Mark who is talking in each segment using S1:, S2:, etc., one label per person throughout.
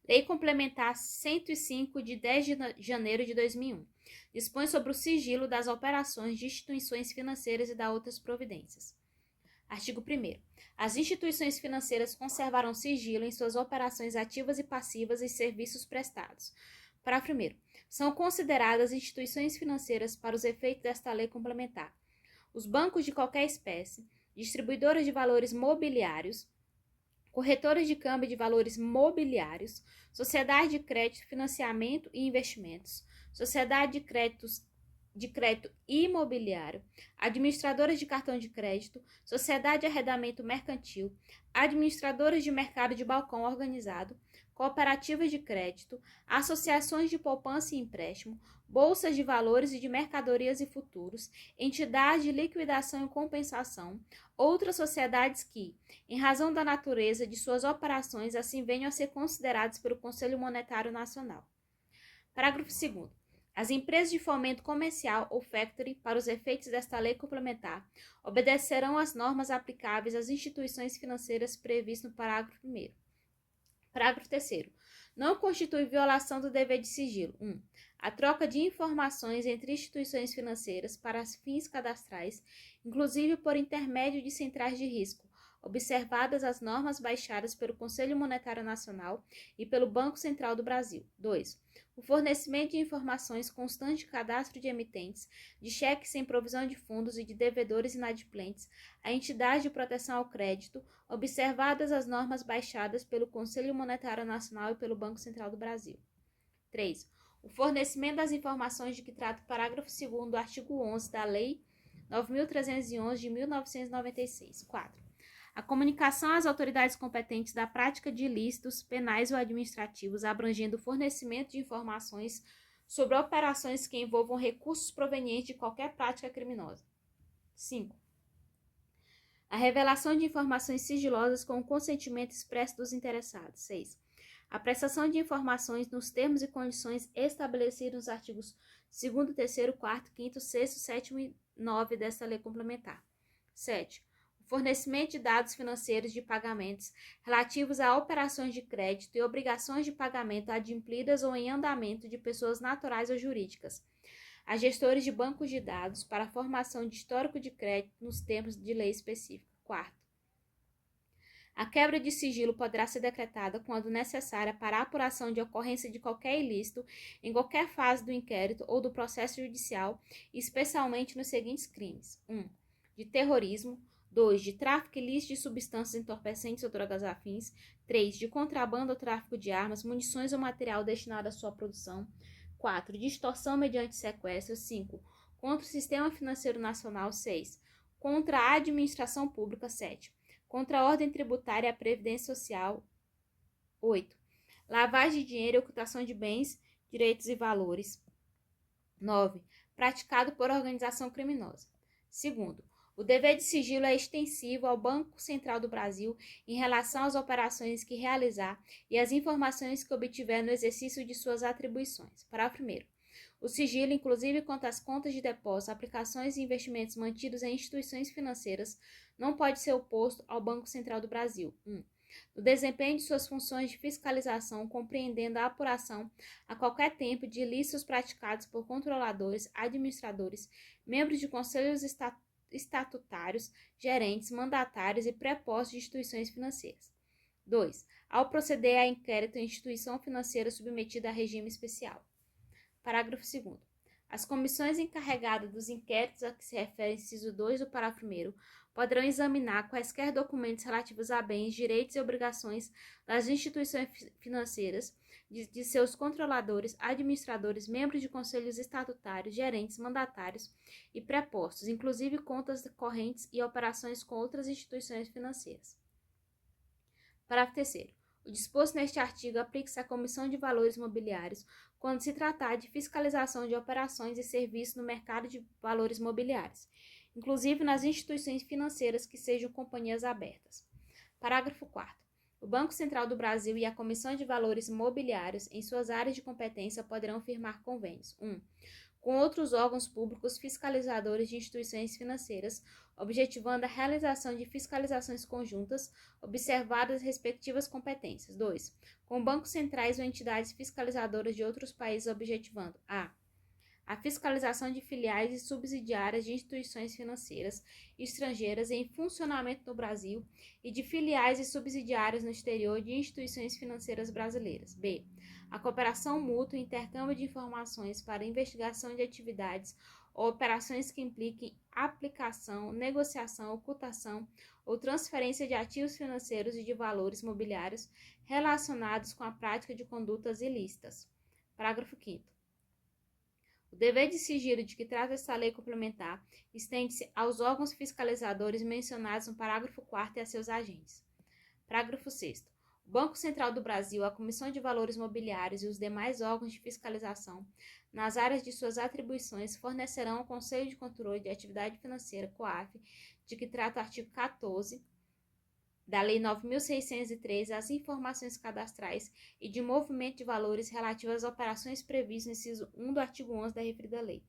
S1: Lei Complementar 105, de 10 de janeiro de 2001. Dispõe sobre o sigilo das operações de instituições financeiras e da outras providências. Artigo 1º. As instituições financeiras conservarão sigilo em suas operações ativas e passivas e serviços prestados. Parágrafo 1º. São consideradas instituições financeiras para os efeitos desta lei complementar os bancos de qualquer espécie, distribuidoras de valores mobiliários, corretoras de câmbio de valores mobiliários, sociedade de crédito, financiamento e investimentos, sociedade de crédito imobiliário, administradoras de cartão de crédito, sociedade de arrendamento mercantil, administradoras de mercado de balcão organizado, cooperativas de crédito, associações de poupança e empréstimo, bolsas de valores e de mercadorias e futuros, entidades de liquidação e compensação, outras sociedades que, em razão da natureza de suas operações, assim venham a ser consideradas pelo Conselho Monetário Nacional. Parágrafo 2º. As empresas de fomento comercial ou factory, para os efeitos desta lei complementar, obedecerão às normas aplicáveis às instituições financeiras previstas no parágrafo 1º. Parágrafo 3º. Não constitui violação do dever de sigilo. 1. A troca de informações entre instituições financeiras para fins cadastrais, inclusive por intermédio de centrais de risco, observadas as normas baixadas pelo Conselho Monetário Nacional e pelo Banco Central do Brasil. 2. O fornecimento de informações constante de cadastro de emitentes, de cheques sem provisão de fundos e de devedores inadimplentes à entidade de proteção ao crédito, observadas as normas baixadas pelo Conselho Monetário Nacional e pelo Banco Central do Brasil. 3. O fornecimento das informações de que trata o parágrafo 2º do artigo 11 da Lei 9.311 de 1996. 4. A comunicação às autoridades competentes da prática de ilícitos penais ou administrativos, abrangendo o fornecimento de informações sobre operações que envolvam recursos provenientes de qualquer prática criminosa. 5. A revelação de informações sigilosas com o consentimento expresso dos interessados. 6. A prestação de informações nos termos e condições estabelecidos nos artigos 2º, 3º, 4º, 5º, 6º, 7º e 9 desta lei complementar. 7. Fornecimento de dados financeiros de pagamentos relativos a operações de crédito e obrigações de pagamento adimplidas ou em andamento de pessoas naturais ou jurídicas, a gestores de bancos de dados para a formação de histórico de crédito nos termos de lei específica. 4. A quebra de sigilo poderá ser decretada quando necessária para a apuração de ocorrência de qualquer ilícito em qualquer fase do inquérito ou do processo judicial, especialmente nos seguintes crimes: 1. De terrorismo. 2. De tráfico ilícito de substâncias entorpecentes ou drogas afins. 3. De contrabando ou tráfico de armas, munições ou material destinado à sua produção. 4. De extorsão mediante sequestro. 5. Contra o sistema financeiro nacional. 6. Contra a administração pública. 7. Contra a ordem tributária e a previdência social. 8. Lavagem de dinheiro e ocultação de bens, direitos e valores. 9. Praticado por organização criminosa. Segundo, o dever de sigilo é extensivo ao Banco Central do Brasil em relação às operações que realizar e às informações que obtiver no exercício de suas atribuições. Parágrafo 1º. O sigilo, inclusive quanto às contas de depósito, aplicações e investimentos mantidos em instituições financeiras, não pode ser oposto ao Banco Central do Brasil. 1. No desempenho de suas funções de fiscalização, compreendendo a apuração a qualquer tempo de ilícitos praticados por controladores, administradores, membros de conselhos estatutários, gerentes, mandatários e prepostos de instituições financeiras. 2. Ao proceder a inquérito em instituição financeira submetida a regime especial. Parágrafo 2º. As comissões encarregadas dos inquéritos a que se refere inciso 2 do parágrafo 1º poderão examinar quaisquer documentos relativos a bens, direitos e obrigações das instituições financeiras, de seus controladores, administradores, membros de conselhos estatutários, gerentes, mandatários e prepostos, inclusive contas correntes e operações com outras instituições financeiras. Parágrafo 3º. O disposto neste artigo aplica-se à Comissão de Valores Mobiliários quando se tratar de fiscalização de operações e serviços no mercado de valores mobiliários, inclusive nas instituições financeiras que sejam companhias abertas. Parágrafo 4º. O Banco Central do Brasil e a Comissão de Valores Mobiliários, em suas áreas de competência, poderão firmar convênios. 1. com outros órgãos públicos fiscalizadores de instituições financeiras, objetivando a realização de fiscalizações conjuntas, observadas as respectivas competências. 2. Com bancos centrais ou entidades fiscalizadoras de outros países, objetivando a fiscalização de filiais e subsidiárias de instituições financeiras estrangeiras em funcionamento no Brasil e de filiais e subsidiárias no exterior de instituições financeiras brasileiras. B. A cooperação mútua e intercâmbio de informações para investigação de atividades ou operações que impliquem aplicação, negociação, ocultação ou transferência de ativos financeiros e de valores mobiliários relacionados com a prática de condutas ilícitas. Parágrafo 5º. O dever de sigilo de que trata esta lei complementar estende-se aos órgãos fiscalizadores mencionados no parágrafo 4º e a seus agentes. Parágrafo 6º. O Banco Central do Brasil, a Comissão de Valores Mobiliários e os demais órgãos de fiscalização, nas áreas de suas atribuições, fornecerão ao Conselho de Controle de Atividade Financeira, COAF, de que trata o artigo 14 da Lei 9.603, as informações cadastrais e de movimento de valores relativas às operações previstas no inciso 1 do artigo 11 da referida lei.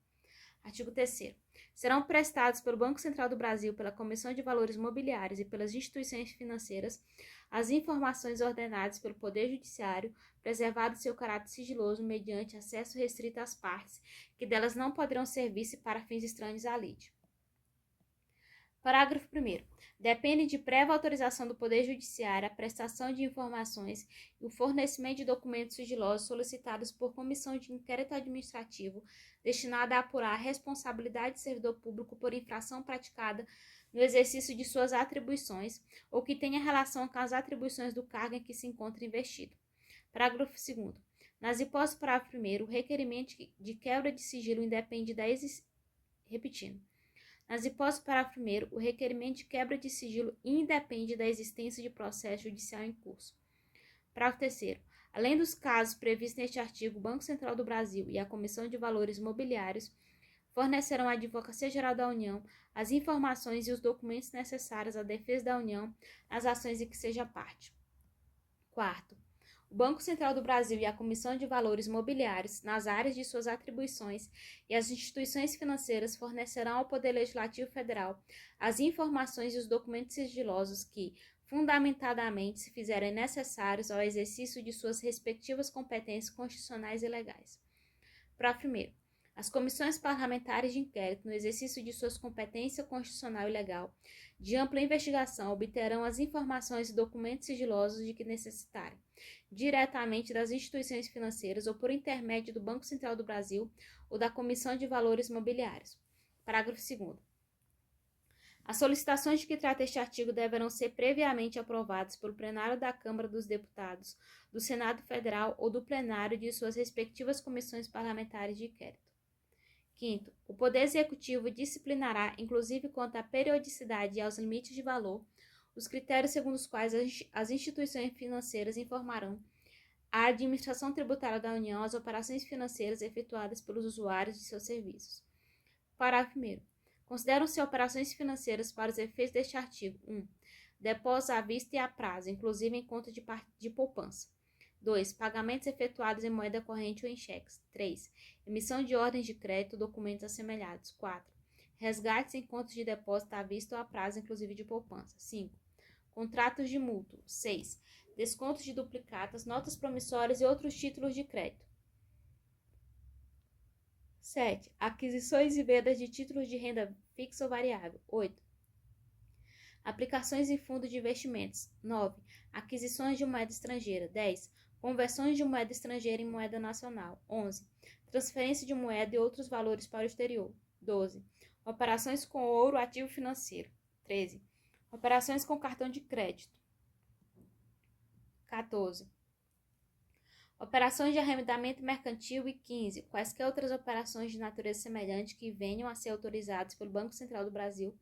S1: Artigo 3º. Serão prestados pelo Banco Central do Brasil, pela Comissão de Valores Mobiliários e pelas instituições financeiras as informações ordenadas pelo Poder Judiciário, preservado seu caráter sigiloso mediante acesso restrito às partes, que delas não poderão servir-se para fins estranhos à lide. Parágrafo 1º. Depende de prévia autorização do Poder Judiciário a prestação de informações e o fornecimento de documentos sigilosos solicitados por comissão de inquérito administrativo destinada a apurar a responsabilidade de servidor público por infração praticada no exercício de suas atribuições ou que tenha relação com as atribuições do cargo em que se encontra investido. Parágrafo 2º. Nas hipóteses do parágrafo 1º, o requerimento de quebra de sigilo independe da Nas hipóteses do parágrafo 1º, o requerimento de quebra de sigilo independe da existência de processo judicial em curso. Parágrafo 3º. Além dos casos previstos neste artigo, o Banco Central do Brasil e a Comissão de Valores Mobiliários fornecerão à Advocacia Geral da União as informações e os documentos necessários à defesa da União nas ações em que seja parte. 4º. O Banco Central do Brasil e a Comissão de Valores Mobiliários, nas áreas de suas atribuições, e as instituições financeiras fornecerão ao Poder Legislativo Federal as informações e os documentos sigilosos que, fundamentadamente, se fizerem necessários ao exercício de suas respectivas competências constitucionais e legais. Parágrafo 1º. As comissões parlamentares de inquérito, no exercício de suas competências constitucional e legal, de ampla investigação, obterão as informações e documentos sigilosos de que necessitarem, diretamente das instituições financeiras ou por intermédio do Banco Central do Brasil ou da Comissão de Valores Mobiliários. Parágrafo 2º. As solicitações de que trata este artigo deverão ser previamente aprovadas pelo plenário da Câmara dos Deputados, do Senado Federal ou do plenário de suas respectivas comissões parlamentares de inquérito. 5º. O Poder Executivo disciplinará, inclusive quanto à periodicidade e aos limites de valor, os critérios segundo os quais as instituições financeiras informarão à Administração Tributária da União as operações financeiras efetuadas pelos usuários de seus serviços. Parágrafo 1º. Consideram-se operações financeiras para os efeitos deste artigo 1. Depósitos à vista e a prazo, inclusive em conta de poupança. 2. Pagamentos efetuados em moeda corrente ou em cheques. 3. Emissão de ordens de crédito, documentos assemelhados. 4. Resgates em contas de depósito à vista ou a prazo, inclusive de poupança. 5. Contratos de mútuo. 6. Descontos de duplicatas, notas promissórias e outros títulos de crédito. 7. Aquisições e vendas de títulos de renda fixa ou variável. 8. Aplicações em fundo de investimentos. 9. Aquisições de moeda estrangeira. 10. Conversões de moeda estrangeira em moeda nacional. 11. Transferência de moeda e outros valores para o exterior. 12. Operações com ouro ativo financeiro. 13. Operações com cartão de crédito. 14. Operações de arrendamento mercantil. E 15. Quaisquer outras operações de natureza semelhante que venham a ser autorizadas pelo Banco Central do Brasil,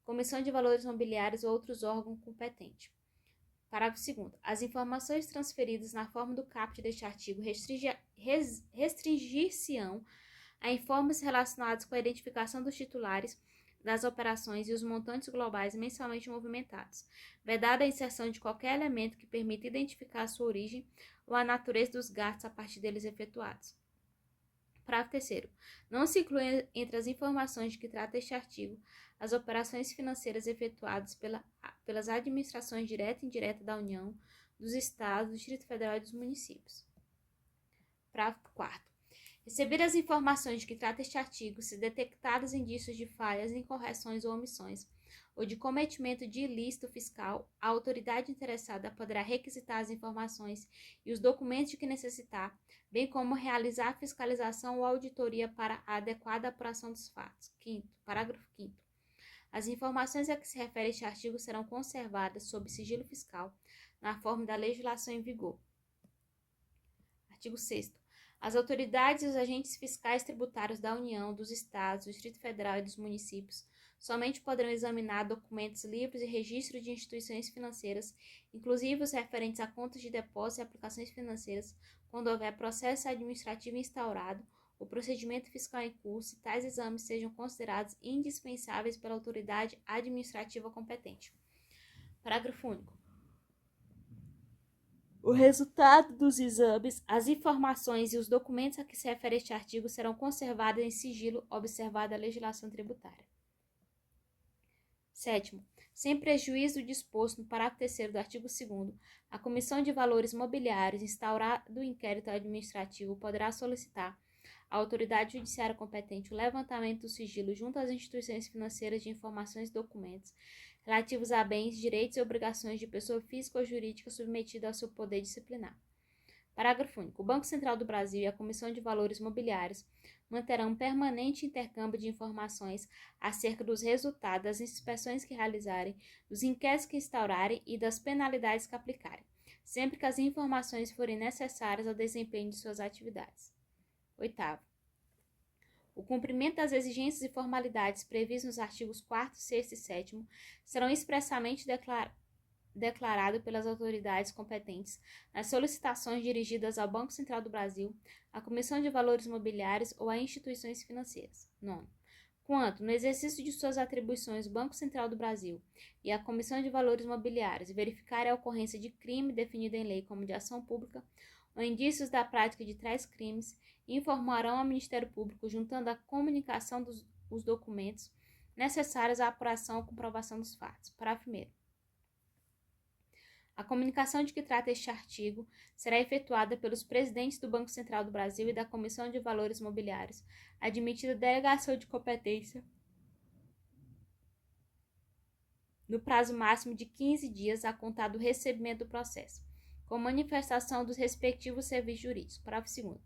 S1: Comissão de Valores Mobiliários ou outros órgãos competentes. Parágrafo 2º. As informações transferidas na forma do caput deste artigo restringir-se-ão a informes relacionados com a identificação dos titulares das operações e os montantes globais mensalmente movimentados, vedada a inserção de qualquer elemento que permita identificar a sua origem ou a natureza dos gastos a partir deles efetuados. Parágrafo 3º. Não se incluem entre as informações de que trata este artigo as operações financeiras efetuadas pelas administrações direta e indireta da União, dos Estados, do Distrito Federal e dos municípios. Parágrafo 4º. Receber as informações de que trata este artigo, se detectados indícios de falhas, incorreções ou omissões, ou de cometimento de ilícito fiscal, a autoridade interessada poderá requisitar as informações e os documentos de que necessitar, bem como realizar fiscalização ou auditoria para a adequada apuração dos fatos. Parágrafo 5º. As informações a que se refere este artigo serão conservadas sob sigilo fiscal, na forma da legislação em vigor. Artigo 6º. As autoridades e os agentes fiscais tributários da União, dos Estados, do Distrito Federal e dos municípios somente poderão examinar documentos, livros e registros de instituições financeiras, inclusive os referentes a contas de depósito e aplicações financeiras, quando houver processo administrativo instaurado ou procedimento fiscal em curso e tais exames sejam considerados indispensáveis pela autoridade administrativa competente. Parágrafo único. O resultado dos exames, as informações e os documentos a que se refere este artigo serão conservados em sigilo, observada a legislação tributária. 7º. Sem prejuízo do disposto no parágrafo 3º do artigo 2º, a Comissão de Valores Mobiliários, instaurado o inquérito administrativo, poderá solicitar à autoridade judiciária competente o levantamento do sigilo junto às instituições financeiras de informações e documentos relativos a bens, direitos e obrigações de pessoa física ou jurídica submetida ao seu poder disciplinar. Parágrafo único. O Banco Central do Brasil e a Comissão de Valores Mobiliários manterão um permanente intercâmbio de informações acerca dos resultados das inspeções que realizarem, dos inquéritos que instaurarem e das penalidades que aplicarem, sempre que as informações forem necessárias ao desempenho de suas atividades. 8º. O cumprimento das exigências e formalidades previstas nos artigos 4º, 6º e 7º serão expressamente declarado pelas autoridades competentes nas solicitações dirigidas ao Banco Central do Brasil, à Comissão de Valores Mobiliários ou a instituições financeiras. 9º. Quanto, no exercício de suas atribuições, o Banco Central do Brasil e a Comissão de Valores Mobiliários verificarem a ocorrência de crime definido em lei como de ação pública ou indícios da prática de tais crimes, informarão ao Ministério Público, juntando a comunicação dos documentos necessários à apuração ou comprovação dos fatos. Parágrafo 1º. A comunicação de que trata este artigo será efetuada pelos presidentes do Banco Central do Brasil e da Comissão de Valores Mobiliários, admitida delegação de competência, no prazo máximo de 15 dias a contar do recebimento do processo, com manifestação dos respectivos serviços jurídicos. Parágrafo 2º.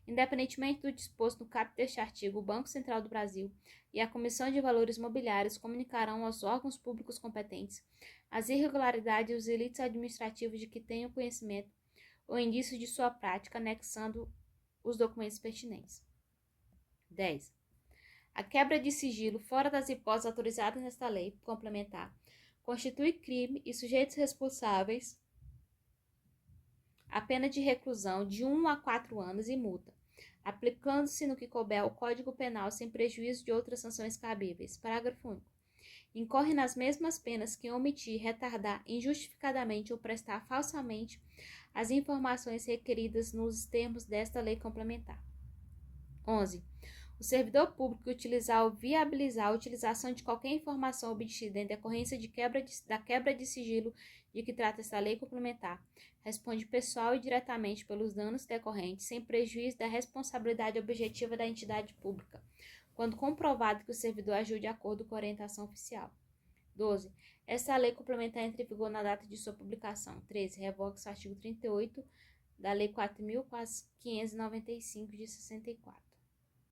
S1: Independentemente do disposto no caput deste artigo, o Banco Central do Brasil e a Comissão de Valores Mobiliários comunicarão aos órgãos públicos competentes as irregularidades e os delitos administrativos de que tenham conhecimento ou indícios de sua prática, anexando os documentos pertinentes. 10. A quebra de sigilo, fora das hipóteses autorizadas nesta lei complementar, constitui crime e sujeitos responsáveis a pena de reclusão de 1 a 4 anos e multa, aplicando-se no que couber ao Código Penal sem prejuízo de outras sanções cabíveis. Parágrafo único. Incorre nas mesmas penas quem omitir, retardar injustificadamente ou prestar falsamente as informações requeridas nos termos desta lei complementar. 11. O servidor público que utilizar ou viabilizar a utilização de qualquer informação obtida em decorrência da quebra de sigilo de que trata esta lei complementar, responde pessoal e diretamente pelos danos decorrentes, sem prejuízo da responsabilidade objetiva da entidade pública, quando comprovado que o servidor agiu de acordo com a orientação oficial. 12. Esta lei complementar entra em vigor na data de sua publicação. 13. Revoga-se o artigo 38 da Lei 4.595 de 64.